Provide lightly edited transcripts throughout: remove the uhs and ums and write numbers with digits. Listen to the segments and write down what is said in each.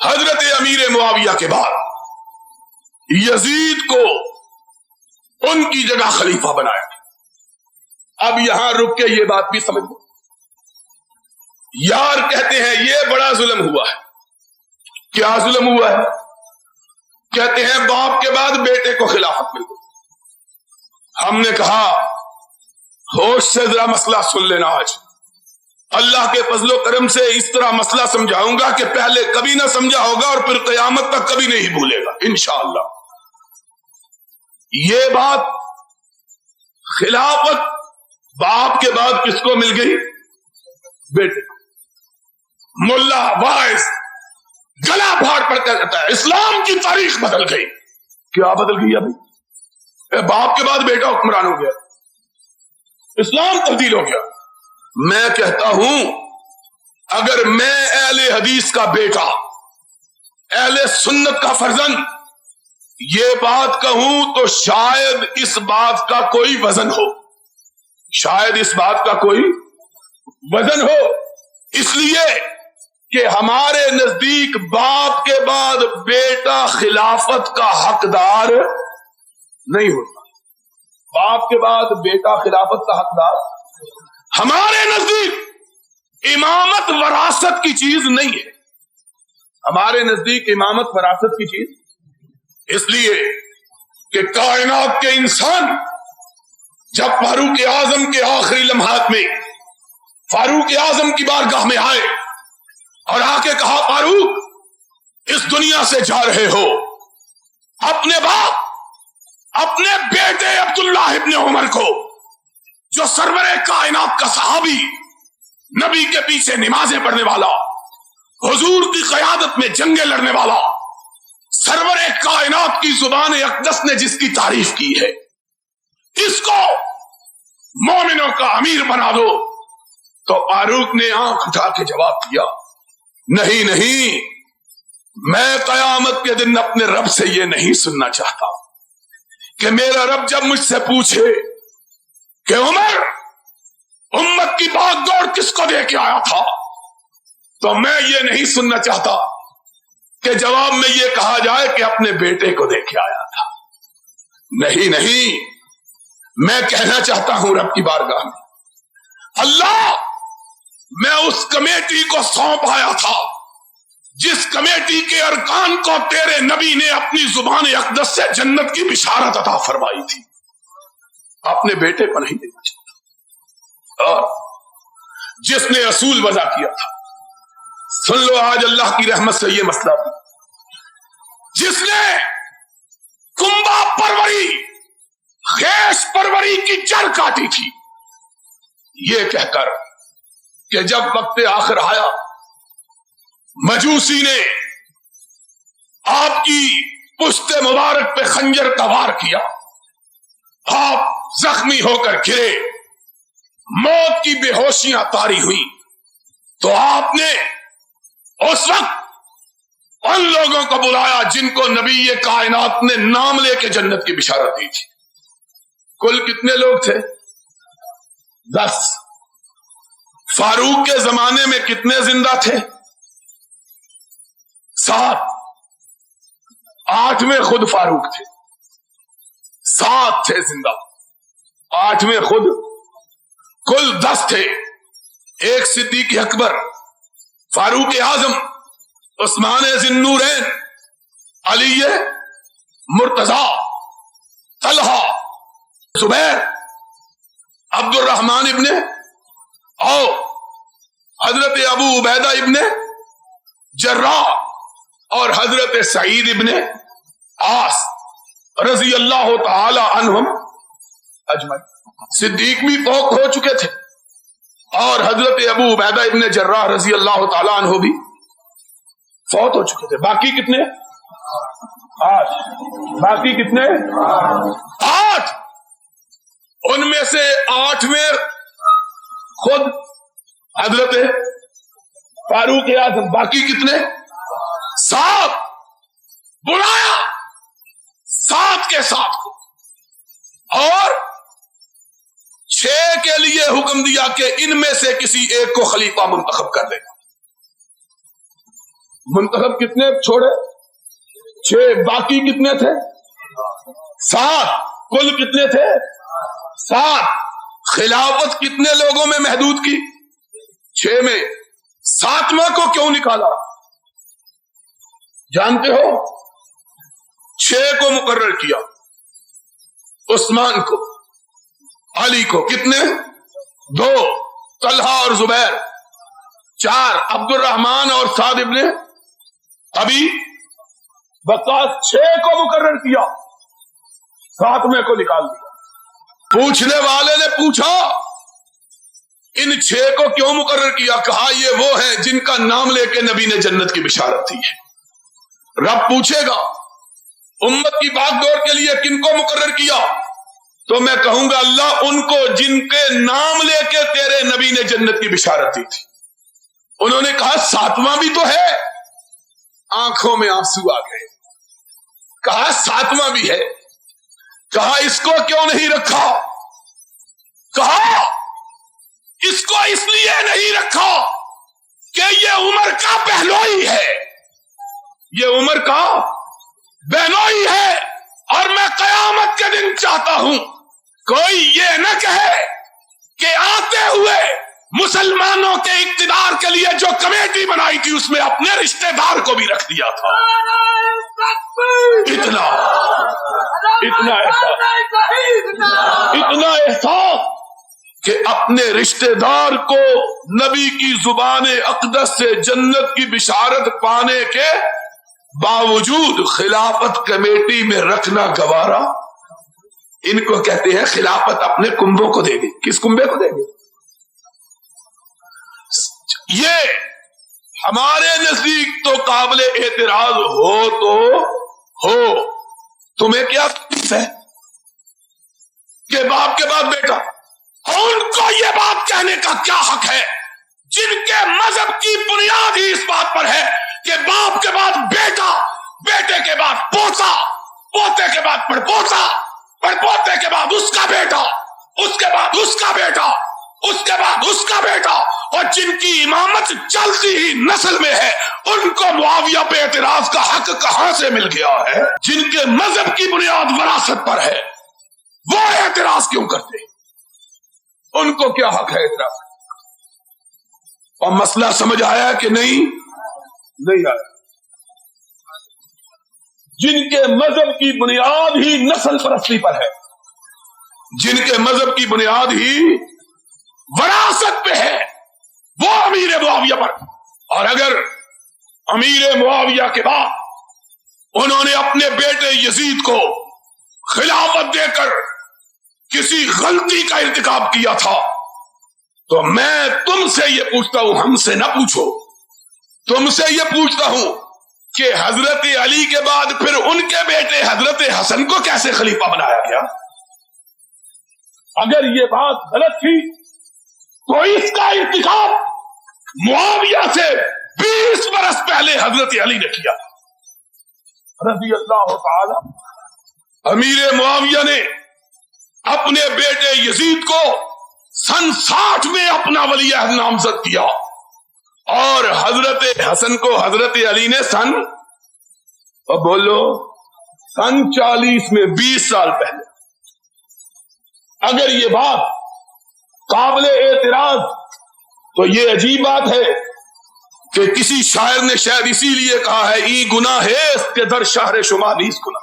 حضرت امیر معاویہ کے بعد یزید کو ان کی جگہ خلیفہ بنایا. اب یہاں رک کے یہ بات بھی سمجھ لو. یار کہتے ہیں یہ بڑا ظلم ہوا ہے. کیا ظلم ہوا ہے؟ کہتے ہیں باپ کے بعد بیٹے کو خلافت مل گئی. ہم نے کہا ہوش سے ذرا مسئلہ سن لینا. آج اللہ کے فضل و کرم سے اس طرح مسئلہ سمجھاؤں گا کہ پہلے کبھی نہ سمجھا ہوگا اور پھر قیامت تک کبھی نہیں بھولے گا انشاءاللہ. یہ بات خلافت باپ کے بعد کس کو مل گئی؟ بیٹے. ملا وائز گلا پھاڑ پڑ کر کہتا ہے اسلام کی تاریخ بدل گئی. کیا بدل گئی؟ ابھی باپ کے بعد بیٹا حکمران ہو گیا, اسلام تبدیل ہو گیا. میں کہتا ہوں اگر میں اہل حدیث کا بیٹا, اہل سنت کا فرزند یہ بات کہوں تو شاید اس بات کا کوئی وزن ہو, شاید اس بات کا کوئی وزن ہو. اس لیے کہ ہمارے نزدیک باپ کے بعد بیٹا خلافت کا حقدار نہیں ہوتا. باپ کے بعد بیٹا خلافت کا حقدار. ہمارے نزدیک امامت وراثت کی چیز نہیں ہے. ہمارے نزدیک امامت وراثت کی چیز اس لیے کہ کائنات کے انسان جب فاروق اعظم کے آخری لمحات میں فاروق اعظم کی بارگاہ میں آئے اور آ کے کہا فاروق اس دنیا سے جا رہے ہو, اپنے باپ اپنے بیٹے عبداللہ ابن عمر کو جو سرور کائنات کا صحابی, نبی کے پیچھے نمازیں پڑھنے والا, حضور کی قیادت میں جنگیں لڑنے والا, سرور کائنات کی زبان اقدس نے جس کی تعریف کی ہے, اس کو مومنوں کا امیر بنا دو. تو فاروق نے آنکھ اٹھا کے جواب دیا نہیں نہیں, میں قیامت کے دن اپنے رب سے یہ نہیں سننا چاہتا کہ میرا رب جب مجھ سے پوچھے کہ عمر امت کی بھاگ دوڑ کس کو دے کے آیا تھا, تو میں یہ نہیں سننا چاہتا کہ جواب میں یہ کہا جائے کہ اپنے بیٹے کو دے کے آیا تھا. نہیں نہیں, میں کہنا چاہتا ہوں رب کی بارگاہ میں اللہ میں اس کمیٹی کو سونپ آیا تھا جس کمیٹی کے ارکان کو تیرے نبی نے اپنی زبان اقدس سے جنت کی بشارت عطا فرمائی تھی, اپنے بیٹے کو نہیں دینا چاہتا. اور جس نے اصول وضع کیا تھا, سن لو آج اللہ کی رحمت سے یہ مسئلہ بھی, جس نے کنبا پروری خیش پروری کی جڑ کاٹی تھی یہ کہہ کر کہ جب وقت آخر آیا مجوسی نے آپ کی پشت مبارک پہ خنجر کا وار کیا, آپ زخمی ہو کر گرے, موت کی بے ہوشیاں طاری ہوئی, تو آپ نے اس وقت ان لوگوں کو بلایا جن کو نبی کائنات نے نام لے کے جنت کی بشارت دی تھی. کل کتنے لوگ تھے؟ 10. فاروق کے زمانے میں کتنے زندہ تھے؟ 7. 8 میں خود فاروق تھے, 7 تھے زندہ, 8 میں خود, کل 10 تھے. ایک صدیق اکبر, فاروق اعظم, عثمان ذی النورین, علی مرتضی, طلحہ, زبیر, عبد الرحمن ابن او, حضرت ابو عبیدہ ابن جراح اور حضرت سعید ابن عاص رضی اللہ تعالی عنہم اجمعین. صدیق بھی فوت ہو چکے تھے اور حضرت ابو عبیدہ ابن جراح رضی اللہ تعالی عنہ بھی فوت ہو چکے تھے. باقی کتنے؟ 8. باقی کتنے؟ 8. ان میں سے 8 میں خود حضرت فاروق اعظم. باقی کتنے؟ 7. بلایا 7 کے 7 کو اور 6 کے لیے حکم دیا کہ ان میں سے کسی ایک کو خلیفہ منتخب کر دے. منتخب کتنے چھوڑے؟ 6. باقی کتنے تھے؟ 7. کل کتنے تھے؟ 7. خلافت کتنے لوگوں میں محدود کی؟ 6 میں. 7واں کو کیوں نکالا جانتے ہو؟ 6 کو مقرر کیا، عثمان کو، علی کو، کتنے؟ 2. طلحہ اور زبیر، 4. عبد الرحمان اور سعد ابن ابی وقاص. 6 کو مقرر کیا، 7ویں کو نکال دیا. پوچھنے والے نے پوچھا ان 6 کو کیوں مقرر کیا؟ کہا یہ وہ ہیں جن کا نام لے کے نبی نے جنت کی بشارت دی ہے. رب پوچھے گا امت کی باغ دوڑ کے لیے کن کو مقرر کیا؟ تو میں کہوں گا اللہ ان کو جن کے نام لے کے تیرے نبی نے جنت کی بشارت دی تھی. انہوں نے کہا 7واں بھی تو ہے. آنکھوں میں آنسو آ گئے. کہا 7واں بھی ہے. کہا اس کو کیوں نہیں رکھا؟ کہا اس کو اس لیے نہیں رکھا کہ یہ عمر کا بہنوئی ہے، یہ عمر کا بہنوئی ہے. اور میں قیامت کے دن چاہتا ہوں کوئی یہ نہ کہے کہ آتے ہوئے مسلمانوں کے اقتدار کے لیے جو کمیٹی بنائی تھی اس میں اپنے رشتہ دار کو بھی رکھ دیا تھا. اتنا احساس کہ اپنے رشتہ دار کو نبی کی زبان اقدس سے جنت کی بشارت پانے کے باوجود خلافت کمیٹی میں رکھنا گوارا. ان کو کہتے ہیں خلافت اپنے کنبوں کو دے گی. کس کنبے کو دے گی؟ یہ ہمارے نزدیک تو قابل اعتراض ہو تو ہو. تمہیں کیا ہے کہ باپ کے بعد بیٹا؟ ان کو یہ بات کہنے کا کیا حق ہے جن کے مذہب کی بنیاد ہی اس بات پر ہے کہ باپ کے بعد بیٹا، بیٹے کے بعد پوتا، پوتے کے بعد پڑپوتا، پڑپوتے کے بعد اس کا بیٹا، اس کے بعد اس کا بیٹا، اس کے بعد اس کا بیٹا. اور جن کی امامت چلتی ہی نسل میں ہے ان کو معاویہ پہ اعتراض کا حق کہاں سے مل گیا ہے؟ جن کے مذہب کی بنیاد وراثت پر ہے وہ اعتراض کیوں کرتے؟ ان کو کیا حق ہے اعتراض؟ اور مسئلہ سمجھ آیا کہ نہیں آیا؟ جن کے مذہب کی بنیاد ہی نسل پرستی پر ہے، جن کے مذہب کی بنیاد ہی وراثت پہ ہے، وہ امیر معاویہ پر. اور اگر امیر معاویہ کے بعد انہوں نے اپنے بیٹے یزید کو خلافت دے کر کسی غلطی کا ارتکاب کیا تھا تو میں تم سے یہ پوچھتا ہوں، ہم سے نہ پوچھو، تم سے یہ پوچھتا ہوں کہ حضرت علی کے بعد پھر ان کے بیٹے حضرت حسن کو کیسے خلیفہ بنایا گیا؟ اگر یہ بات غلط تھی تو اس کا ارتکاب معاویہ سے 20 برس پہلے حضرت علی نے کیا رضی اللہ تعالی. امیر معاویہ نے اپنے بیٹے یزید کو سن 60 میں اپنا ولی عہد نامزد کیا اور حضرت حسن کو حضرت علی نے سن 40 میں 20 سال پہلے. اگر یہ بات قابل اعتراض تو یہ عجیب بات ہے کہ کسی شاعر نے شاید اسی لیے کہا ہے ای گناہ ہے اس کے در شہر شما 20 گنا.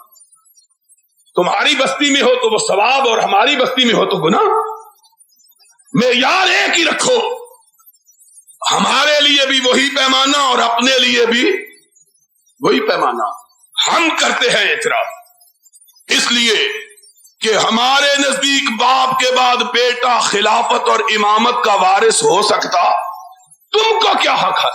تمہاری بستی میں ہو تو وہ ثواب اور ہماری بستی میں ہو تو گناہ. معیار ایک ہی رکھو، ہمارے لیے بھی وہی پیمانہ اور اپنے لیے بھی وہی پیمانہ. ہم کرتے ہیں اعتراض اس لیے کہ ہمارے نزدیک باپ کے بعد بیٹا خلافت اور امامت کا وارث ہو سکتا. تم کو کیا حق ہے؟